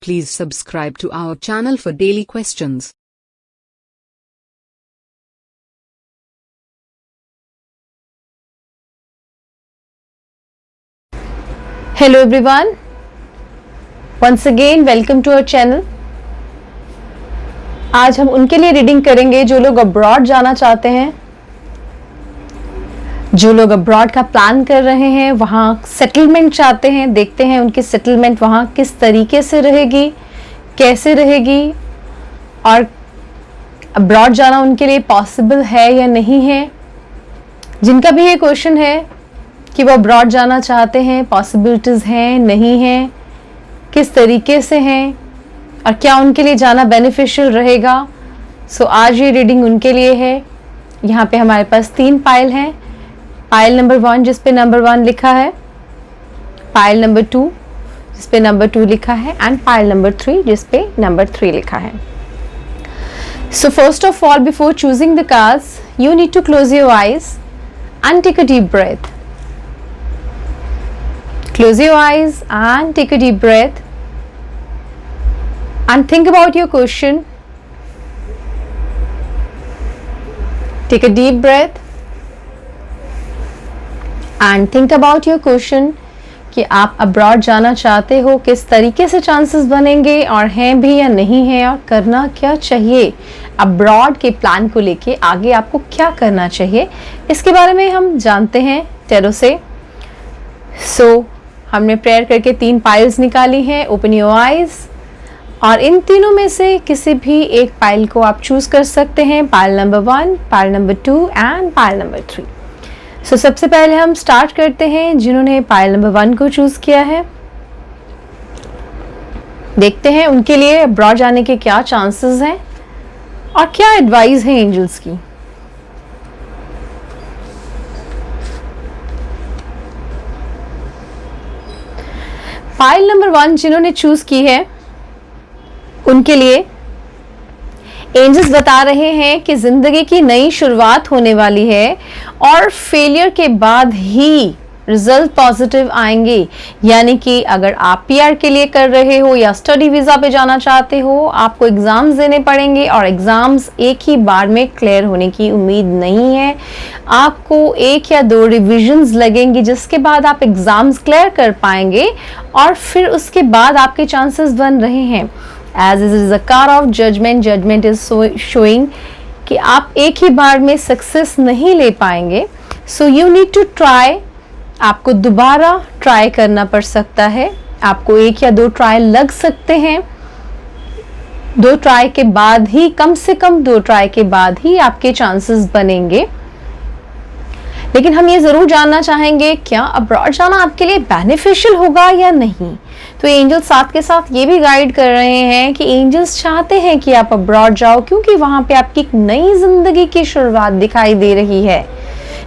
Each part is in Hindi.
Please subscribe to our channel for daily questions. Hello everyone, once again welcome to our channel. आज हम उनके लिए रीडिंग करेंगे जो लोग अब्रॉड जाना चाहते हैं, जो लोग अब्रॉड का प्लान कर रहे हैं, वहाँ सेटलमेंट चाहते हैं. देखते हैं उनकी सेटलमेंट वहाँ किस तरीके से रहेगी, कैसे रहेगी, और अब्रॉड जाना उनके लिए पॉसिबल है या नहीं है. जिनका भी ये क्वेश्चन है कि वो अब्रॉड जाना चाहते हैं, पॉसिबिलिटीज़ हैं नहीं हैं, किस तरीके से हैं और क्या उनके लिए जाना बेनिफिशियल रहेगा. सो आज ये रीडिंग उनके लिए है. यहाँ पे हमारे पास 3 पाइल हैं. पाइल नंबर 1 जिस पे नंबर 1 लिखा है, पाइल नंबर 2 जिस पे नंबर 2 लिखा है, एंड पाइल नंबर 3 जिस पे नंबर 3 लिखा है. So first of all, before choosing the cards, you need to close your eyes and take a deep breath. Close your eyes and take a deep breath and think about your question. Take a deep breath and think about your question कि आप अब्रॉड जाना चाहते हो, किस तरीके से चांसेस बनेंगे और हैं भी या नहीं है, और करना क्या चाहिए. अब्रॉड के प्लान को लेके आगे आपको क्या करना चाहिए, इसके बारे में हम जानते हैं टैरो से. सो हमने प्रेयर करके 3 पाइल्स निकाली हैं. ओपन योर आइज और इन तीनों में से किसी भी एक पाइल को आप चूज कर सकते हैं. Pile number 1, pile number 2 and pile number 3. सो सबसे पहले हम स्टार्ट करते हैं जिन्होंने पाइल नंबर 1 को चूज किया है. देखते हैं उनके लिए अब्रॉड जाने के क्या चांसेस हैं और क्या एडवाइस है एंजल्स की. फाइल नंबर 1 जिन्होंने चूज की है, उनके लिए एंजल्स बता रहे हैं कि जिंदगी की नई शुरुआत होने वाली है और फेलियर के बाद ही रिजल्ट पॉजिटिव आएंगे. यानी कि अगर आप पीआर के लिए कर रहे हो या स्टडी वीजा पे जाना चाहते हो, आपको एग्जाम्स देने पड़ेंगे और एग्जाम्स एक ही बार में क्लियर होने की उम्मीद नहीं है. आपको 1 या 2 रिविजन्स लगेंगी जिसके बाद आप एग्जाम्स क्लियर कर पाएंगे और फिर उसके बाद आपके चांसेस बन रहे हैं. As it is a card of judgment, judgment is showing कि आप एक ही बार में सक्सेस नहीं ले पाएंगे. So you need to try. आपको दोबारा ट्राई करना पड़ सकता है. आपको 1 या 2 ट्राई लग सकते हैं. 2 ट्राई के बाद ही, कम से कम 2 ट्राई के बाद ही आपके चांसेस बनेंगे. लेकिन हम ये जरूर जानना चाहेंगे, क्या अब्रॉड जाना आपके लिए बेनिफिशियल होगा या नहीं. तो एंजल्स साथ के साथ ये भी गाइड कर रहे हैं कि एंजल्स चाहते हैं कि आप अब्रॉड जाओ, क्योंकि वहां पे आपकी एक नई जिंदगी की शुरुआत दिखाई दे रही है.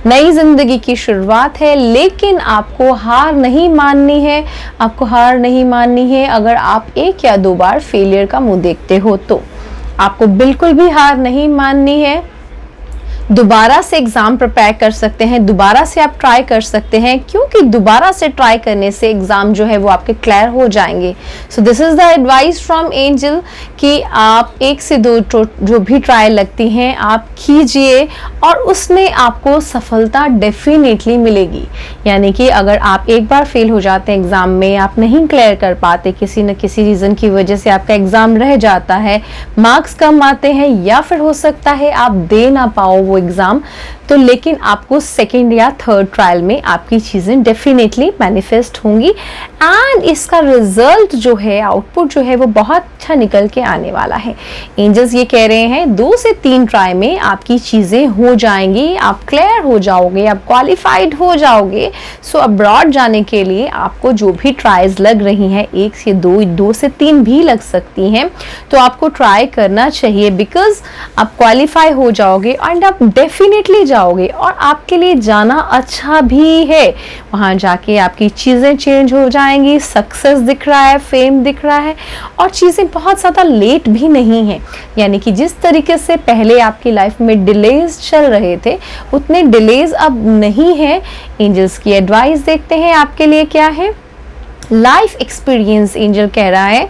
नई जिंदगी की शुरुआत है, लेकिन आपको हार नहीं माननी है. आपको हार नहीं माननी है. अगर आप 1 या 2 बार फेलियर का मुंह देखते हो तो आपको बिल्कुल भी हार नहीं माननी है. दोबारा से एग्जाम प्रिपेयर कर सकते हैं, दोबारा से आप ट्राई कर सकते हैं, क्योंकि दोबारा से ट्राई करने से एग्जाम जो है वो आपके क्लियर हो जाएंगे. So this is the advice from angel कि आप 1 से 2 जो भी ट्राई लगती हैं आप कीजिए और उसमें आपको सफलता डेफिनेटली मिलेगी. यानी कि अगर आप एक बार फेल हो जाते हैं एग्जाम में, आप नहीं क्लियर कर पाते, किसी न किसी रीजन की वजह से आपका एग्जाम रह जाता है, मार्क्स कम आते हैं, या फिर हो सकता है आप दे ना पाओ वो एग्जाम, तो लेकिन आपको 2nd या 3rd ट्रायल में आपकी चीजें डेफिनेटली मैनिफेस्ट होंगी एंड इसका रिजल्ट जो है, आउटपुट जो है वो बहुत अच्छा निकल के आने वाला है. एंजल्स ये कह रहे हैं 2 से 3 ट्राई में आपकी चीजें हो जाएंगी, आप क्लियर हो जाओगे, आप क्वालिफाइड हो जाओगे. सो अब्रॉड जाने के लिए आपको जो भी ट्राइज लग रही हैं, 1 से 2 से 3 भी लग सकती हैं, तो आपको ट्राई करना चाहिए. बिकॉज आप क्वालिफाई हो जाओगे एंड आप डेफिनेटली जाओगे और आपके लिए जाना अच्छा भी है. वहां जाके आपकी चीजें चेंज हो जाएंगी, सक्सेस दिख रहा है, फेम दिख रहा है और चीजें बहुत ज्यादा लेट भी नहीं है. यानी कि जिस तरीके से पहले आपकी लाइफ में डिलेज चल रहे थे, उतने डिलेज अब नहीं है. एंजल्स की एडवाइस देखते हैं आपके लिए क्या है. लाइफ एक्सपीरियंस एंजल कह रहा है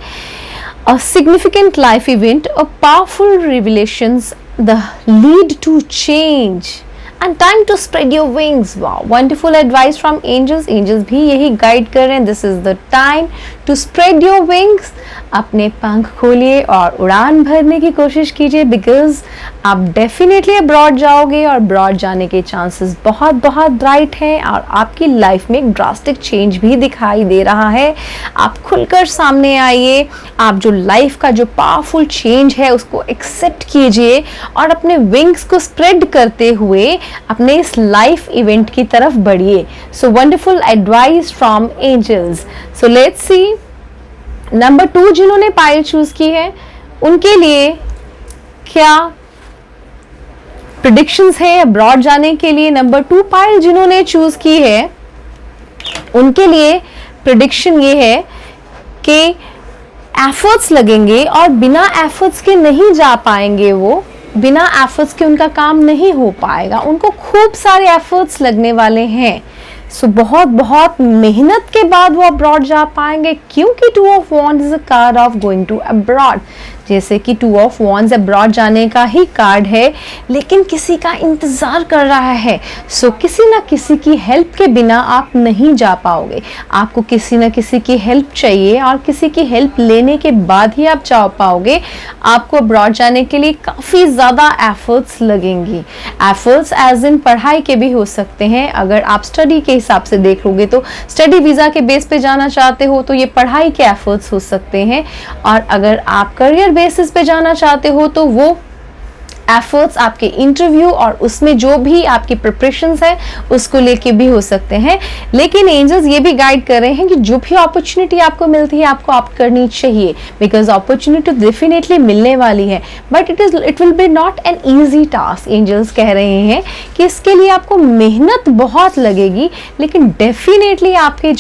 a significant life event, a powerful revelations, the lead to change and time to spread your wings. Wow, wonderful advice from angels. Angels भी यही गाइड कर रहे हैं, this is the time to spread your wings. अपने पंख खोलिए और उड़ान भरने की कोशिश कीजिए, बिकॉज आप डेफिनेटली अब्रॉड जाओगे और अब्रॉड जाने के चांसेस बहुत बहुत ब्राइट हैं और आपकी लाइफ में एक ड्रास्टिक चेंज भी दिखाई दे रहा है. आप खुलकर सामने आइए, आप जो लाइफ का जो पावरफुल चेंज है उसको एक्सेप्ट कीजिए और अपने विंग्स को स्प्रेड करते हुए अपने इस लाइफ इवेंट की तरफ बढ़िए. So wonderful advice from angels. So let's see number 2 जिन्होंने पायल चूज की है उनके लिए क्या प्रेडिक्शंस है अब्रॉड जाने के लिए. नंबर 2 पायल जिन्होंने चूज की है उनके लिए प्रेडिक्शन ये है कि एफर्ट्स लगेंगे और बिना एफर्ट्स के नहीं जा पाएंगे. वो बिना एफर्ट्स के उनका काम नहीं हो पाएगा, उनको खूब सारे एफर्ट्स लगने वाले हैं. सो बहुत बहुत मेहनत के बाद वो अब्रॉड जा पाएंगे, क्योंकि 2 of wands is a card of going to abroad. जैसे कि 2 ऑफ वॉन्ड्स अब्रॉड जाने का ही कार्ड है, लेकिन किसी का इंतजार कर रहा है. सो किसी ना किसी की हेल्प के बिना आप नहीं जा पाओगे. आपको किसी ना किसी की हेल्प चाहिए और किसी की हेल्प लेने के बाद ही आप जा पाओगे. आपको अब्रॉड जाने के लिए काफ़ी ज़्यादा एफर्ट्स लगेंगी. एफर्ट्स एज इन पढ़ाई के भी हो सकते हैं. अगर आप स्टडी के हिसाब से देख लोगे तो स्टडी वीज़ा के बेस पे जाना चाहते हो तो ये पढ़ाई के एफर्ट्स हो सकते हैं. और अगर आप करियर बेसिस पे जाना चाहते हो तो वो एफर्ट्स आपके इंटरव्यू और उसमें जो भी आपकी प्रिपरेशंस है उसको लेके भी हो सकते हैं. लेकिन एंजल्स ये भी गाइड कर रहे हैं कि जो भी अपॉर्चुनिटी आपको मिलती है आपको ऑप्ट करनी चाहिए, बिकॉज अपॉर्चुनिटी डेफिनेटली मिलने वाली है, but it will be not an easy task. Angels कह रहे हैं कि इसके लिए आपको मेहनत बहुत लगेगी, लेकिन डेफिनेटली आपके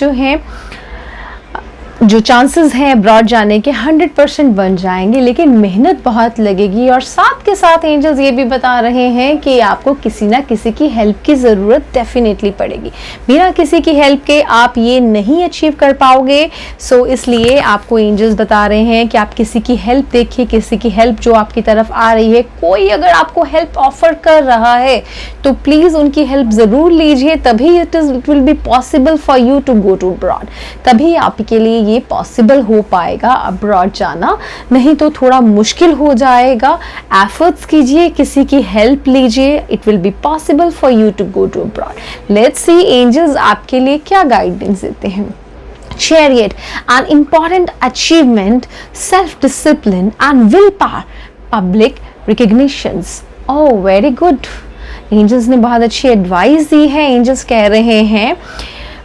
जो चांसेस हैं अब्रॉड जाने के 100% बन जाएंगे, लेकिन मेहनत बहुत लगेगी. और साथ के साथ एंजल्स ये भी बता रहे हैं कि आपको किसी ना किसी की हेल्प की ज़रूरत डेफिनेटली पड़ेगी. बिना किसी की हेल्प के आप ये नहीं अचीव कर पाओगे. सो इसलिए आपको एंजल्स बता रहे हैं कि आप किसी की हेल्प देखिए, किसी की हेल्प जो आपकी तरफ आ रही है. कोई अगर आपको हेल्प ऑफर कर रहा है तो प्लीज़ उनकी हेल्प ज़रूर लीजिए, तभी it will be possible for you to go to abroad. तभी आपके लिए ये पॉसिबल हो पाएगा अब्रॉड जाना, नहीं तो थोड़ा मुश्किल हो जाएगा. एफर्ट्स कीजिए, किसी की हेल्प लीजिए, it will be possible for you to go to abroad. Let's see angels आपके लिए क्या गाइडेंस देते हैं. Chariot, an important achievement, self-discipline and willpower, public recognitions. Oh, very good. Angels ने बहुत अच्छी एडवाइस दी है. एंजल्स कह रहे हैं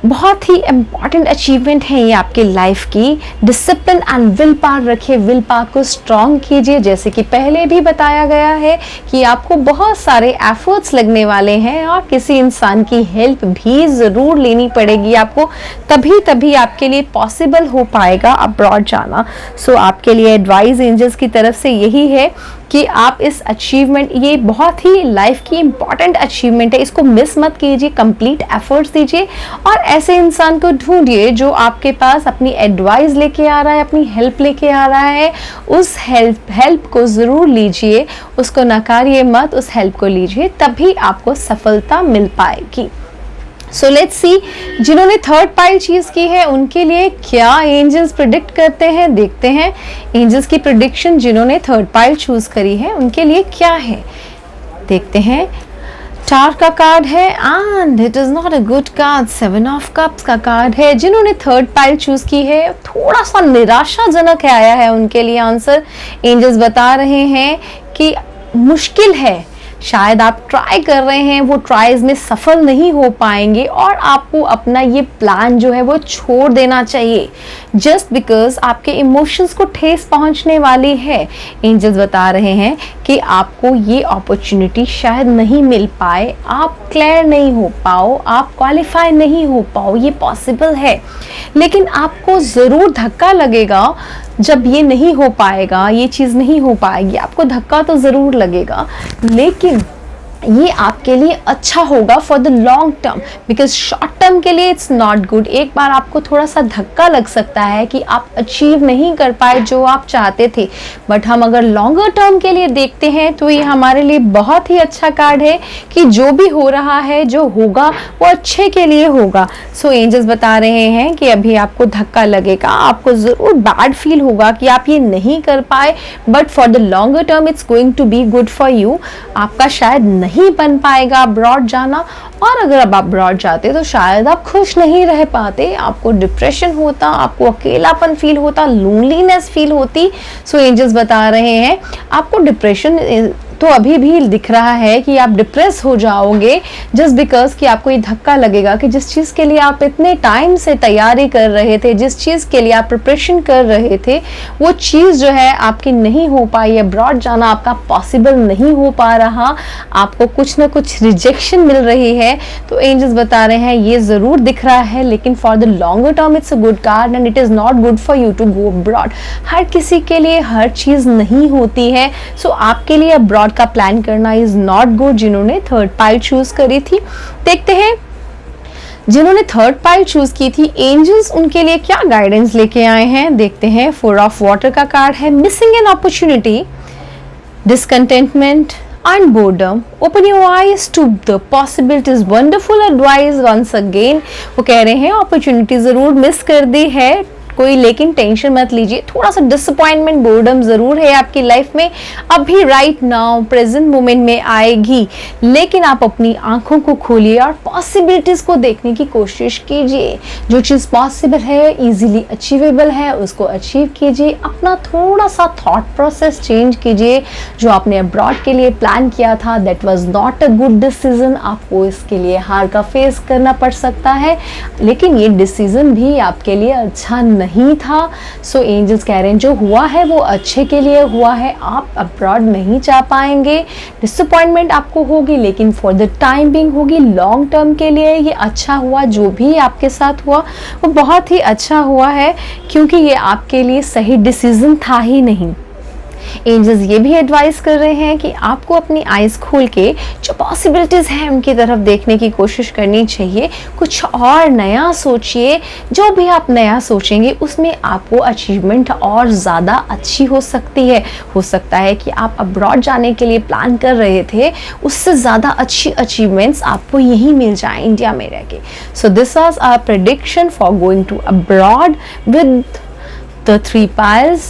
बहुत ही इम्पॉर्टेंट अचीवमेंट है ये आपके लाइफ की. डिसिप्लिन एंड विल पावर रखिए, विल पावर को स्ट्रॉन्ग कीजिए. जैसे कि पहले भी बताया गया है कि आपको बहुत सारे एफर्ट्स लगने वाले हैं और किसी इंसान की हेल्प भी ज़रूर लेनी पड़ेगी आपको, तभी आपके लिए पॉसिबल हो पाएगा अब्रॉड जाना. सो आपके लिए एडवाइस एंजल्स की तरफ से यही है कि आप इस अचीवमेंट, ये बहुत ही लाइफ की इम्पॉर्टेंट अचीवमेंट है, इसको मिस मत कीजिए. कंप्लीट एफर्ट्स दीजिए और ऐसे इंसान को ढूंढिए जो आपके पास अपनी एडवाइस लेके आ रहा है, अपनी हेल्प लेके आ रहा है. उस हेल्प को ज़रूर लीजिए, उसको नकारिए मत, उस हेल्प को लीजिए, तभी आपको सफलता मिल पाएगी. सो लेट्स सी जिन्होंने थर्ड पाइल चीज की है उनके लिए क्या एंजल्स प्रिडिक्ट करते हैं. देखते हैं एंजल्स की प्रिडिक्शन जिन्होंने थर्ड पाइल चूज करी है उनके लिए क्या है. देखते हैं. टावर का कार्ड है and it is not a good card. 7 of cups का कार्ड है. जिन्होंने थर्ड पाइल चूज की है थोड़ा सा निराशाजनक आया है उनके लिए आंसर. एंजल्स बता रहे हैं कि मुश्किल है, शायद आप ट्राई कर रहे हैं, वो ट्राइज में सफल नहीं हो पाएंगे और आपको अपना ये प्लान जो है वो छोड़ देना चाहिए, जस्ट बिकॉज आपके इमोशंस को ठेस पहुंचने वाली है. एंजल्स बता रहे हैं कि आपको ये अपॉर्चुनिटी शायद नहीं मिल पाए, आप क्लियर नहीं हो पाओ, आप क्वालिफाई नहीं हो पाओ, ये पॉसिबल है. लेकिन आपको ज़रूर धक्का लगेगा जब ये नहीं हो पाएगा, ये चीज़ नहीं हो पाएगी, आपको धक्का तो ज़रूर लगेगा. लेकिन ये आपके लिए अच्छा होगा for the long term, because short term के लिए इट्स नॉट गुड। एक बार आपको थोड़ा सा धक्का लग सकता है कि आप अचीव नहीं कर पाए जो आप चाहते थे, बट हम अगर लॉन्गर टर्म के लिए देखते हैं तो ये हमारे लिए बहुत ही अच्छा कार्ड है कि जो भी हो रहा है, जो होगा वो अच्छे के लिए होगा। सो एंजल्स बता रहे हैं कि अभी आपको धक्का लगेगा, आपको ज़रूर बैड फील होगा कि आप ये नहीं कर पाए, but for the longer term it's going to be good for you. आपका शायद नहीं बन पाएगा अब्रॉड जाना, और अगर अब आप अब्रॉड जाते तो शायद आप खुश नहीं रह पाते, आपको डिप्रेशन होता, आपको अकेलापन फील होता, लोनलीनेस फील होती। सो एंजल्स बता रहे हैं आपको डिप्रेशन तो अभी भी दिख रहा है कि आप डिप्रेस हो जाओगे, जस्ट बिकॉज कि आपको ये धक्का लगेगा कि जिस चीज़ के लिए आप इतने टाइम से तैयारी कर रहे थे, जिस चीज़ के लिए आप प्रिपरेशन कर रहे थे, वो चीज़ जो है आपकी नहीं हो पाई, अब्रॉड जाना आपका पॉसिबल नहीं हो पा रहा, आपको कुछ ना कुछ रिजेक्शन मिल रही है। तो एंजल्स बता रहे हैं ये ज़रूर दिख रहा है, लेकिन for the longer term it's a good card and it is not good for you to go abroad. हर किसी के लिए हर चीज़ नहीं होती है, सो आपके लिए अब्रॉड का प्लान करना इज नॉट गुड। जिन्होंने थर्ड पाइल चूज करी थी, देखते हैं जिन्होंने थर्ड पाइल चूज की थी एंजल्स उनके लिए क्या गाइडेंस लेके आए हैं। देखते हैं, 4 ऑफ वाटर का कार्ड है, missing an opportunity, discontentment and boredom. Open your eyes to the possibilities. Wonderful advice once again. वो कह रहे हैं अपॉर्चुनिटी जरूर मिस कर दी है कोई, लेकिन टेंशन मत लीजिए, थोड़ा सा डिसअपॉइंटमेंट बोर्डम जरूर है आपकी लाइफ में, अभी राइट नाउ प्रेजेंट मोमेंट में आएगी, लेकिन आप अपनी आंखों को खोलिए और पॉसिबिलिटीज को देखने की कोशिश कीजिए। जो चीज़ पॉसिबल है, इजीली अचीवेबल है, उसको अचीव कीजिए। अपना थोड़ा सा थॉट प्रोसेस चेंज कीजिए। जो आपने अब्रॉड के लिए प्लान किया था that was not a good decision, आपको इसके लिए हार का फेस करना पड़ सकता है, लेकिन ये डिसीजन भी आपके लिए अच्छा नहीं था। सो एंजल्स कह रहे हैं जो हुआ है वो अच्छे के लिए हुआ है, आप अब्रॉड नहीं जा पाएंगे, डिसअपॉइंटमेंट आपको होगी, लेकिन फॉर द टाइम बिंग होगी, लॉन्ग टर्म के लिए ये अच्छा हुआ। जो भी आपके साथ हुआ वो बहुत ही अच्छा हुआ है, क्योंकि ये आपके लिए सही डिसीजन था ही नहीं। एंजल्स ये भी एडवाइस कर रहे हैं कि आपको अपनी आइज खोल के जो पॉसिबिलिटीज हैं उनकी तरफ देखने की कोशिश करनी चाहिए, कुछ और नया सोचिए। जो भी आप नया सोचेंगे उसमें आपको अचीवमेंट और ज़्यादा अच्छी हो सकती है। हो सकता है कि आप अब्रॉड जाने के लिए प्लान कर रहे थे, उससे ज़्यादा अच्छी अचीवमेंट्स आपको यहीं मिल जाए इंडिया में रह के। So this was our prediction for going to abroad with the 3 piles.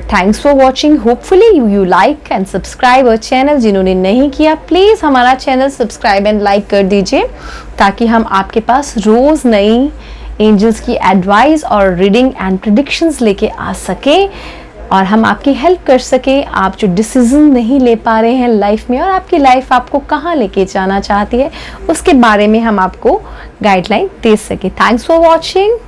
Thanks for watching. Hopefully you like and subscribe our channel. जिन्होंने नहीं किया प्लीज हमारा चैनल सब्सक्राइब एंड लाइक कर दीजिए, ताकि हम आपके पास रोज नई एंजल्स की एडवाइस और रीडिंग एंड प्रिडिक्शंस लेके आ सके और हम आपकी हेल्प कर सके। आप जो डिसीजन नहीं ले पा रहे हैं लाइफ में और आपकी लाइफ आपको कहाँ लेके जाना चाहती है उसके बारे में हम आपको गाइडलाइन दे सके। Thanks for watching.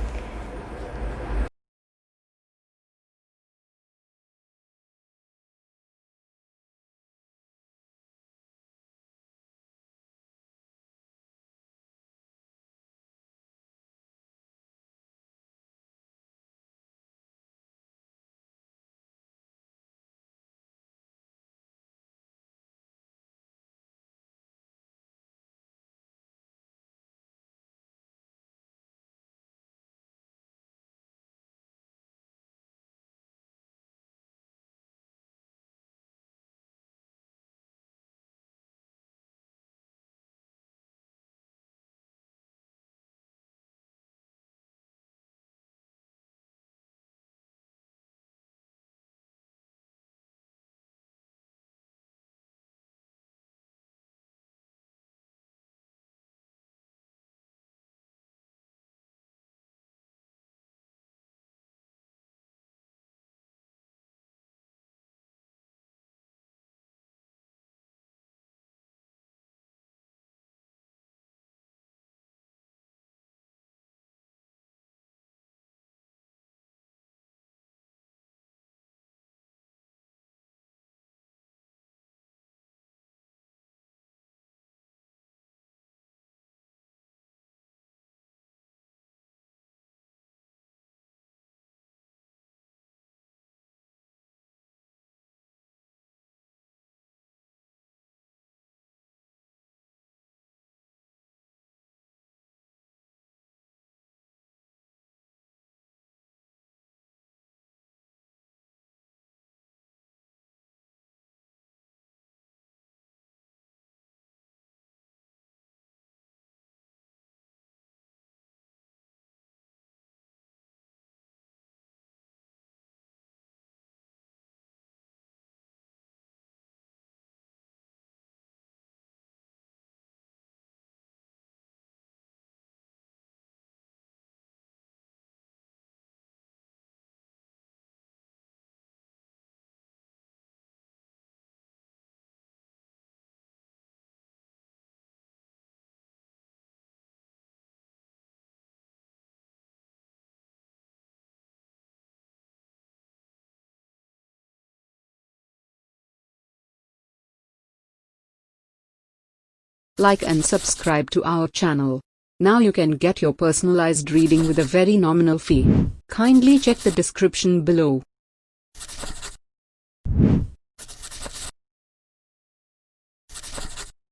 like and subscribe to our channel. Now you can get your personalized reading with a very nominal fee. Kindly check the description below.